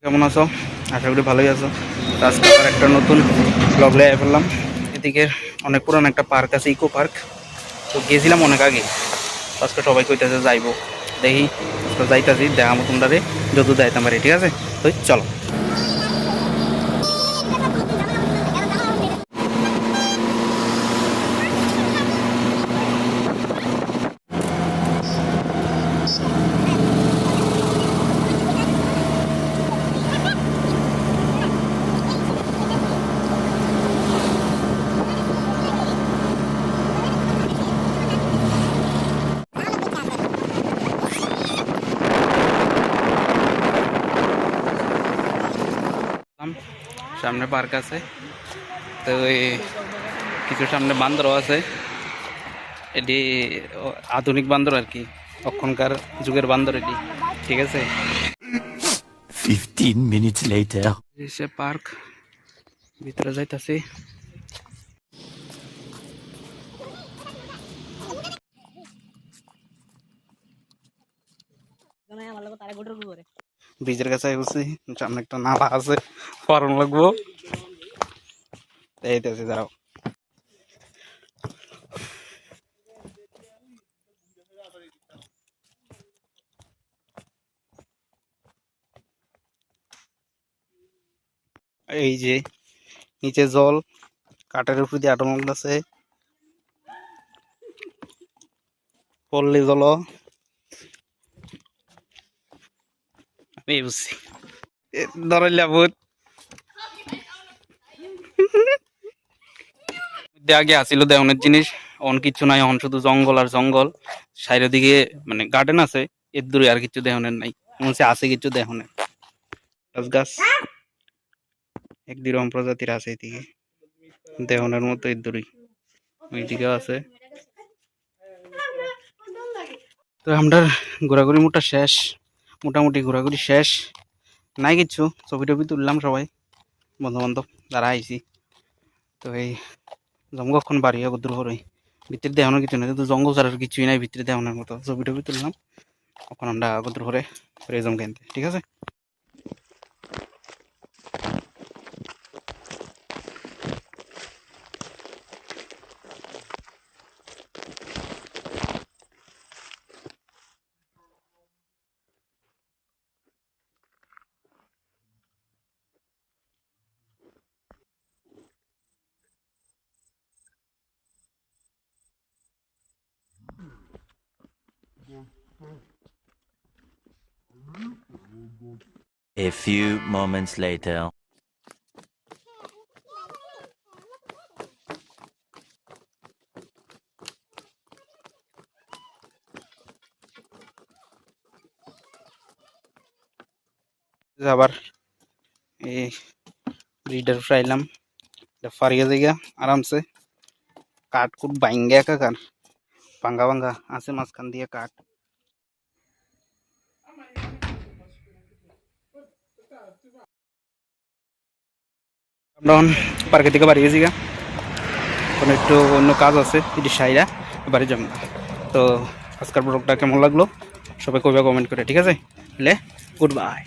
কেমন আছো? আশা করি ভালোই আছো। আজকে আবার একটা নতুন ব্লগ লিয়ে ফেললাম। এদিকে অনেক পুরানো একটা পার্ক আছে, ইকো পার্ক। তো গেছিলাম অনেক আগে। আজকে সবাই কইতেছে যাইবো, দেখি আজকে যাইতাছি, দেখামো তোমরা যত যাইতাম পারি। ঠিক আছে, তো চলো। সামনে পার্ক আছে, তো কিছু সামনে বান্দরও আছে। এটি আধুনিক বান্দর আর কি, তখনকার যুগের বান্দর এটি। ঠিক আছে, 15 minutes later. সে পার্ক ভিতরে যাইতাছি। ব্রিজের কাছে বসছি, সামনে একটা নালা আছে, ফরন লাগবো। এইটাছে, দাঁড়াও। এই যে নিচে জল, কাঠের উপর দিয়ে আটন আছে, পল্লী জল। আমি বুঝছি ধরাইলা ভূত। আগে আসিল দেওয়ানের জিনিস, অন কিছু নাই, অন শুধু জঙ্গল আর জঙ্গল। সাইডের দিকে মানে গার্ডেন আছে, এর দূরে আর কিছু দেহনের নাই। আছে কিছু দেহনের গাছ গাছ, এক দুরকম প্রজাতির আছে এদিকে দেহনের মতো, এর দূরে ওইদিকেও আছে। তো আমরা ঘোরাঘুরি মোটামুটি ঘোরাঘুরি শেষ, নাই কিছু। ছবি টবি তুললাম সবাই বন্ধু বান্ধব যারা আইছি। তো এই জঙ্গলক্ষণ বাড়ি দূর করে ভিতরে দেখানোর কিছু নেই, কিন্তু জঙ্গল ছাড়ার কিছুই নাই ভিতরে দেখানোর মতো। ছবি টবি তুললাম, এখন আমরা দূর করে জম কিনতে। ঠিক আছে, A few moments later. আবার এই ব্রিডার ফ্রাইলাম ফারিয়া জায়গা আরামসে। কাঠ কুট বাইঙ্গা একাকার, ভাঙ্গা ভাঙ্গা আছে মাঝখান দিয়ে কাঠ। আমরা পার্কের থেকে বাড়ি গেছি গা, কোনো একটু অন্য কাজ আছে, এটি সাইরা বাড়ি যাবো। তো আজকের ব্লগটা কেমন লাগলো সবাই কইবা কমেন্ট করে। ঠিক আছে, গুড বাই।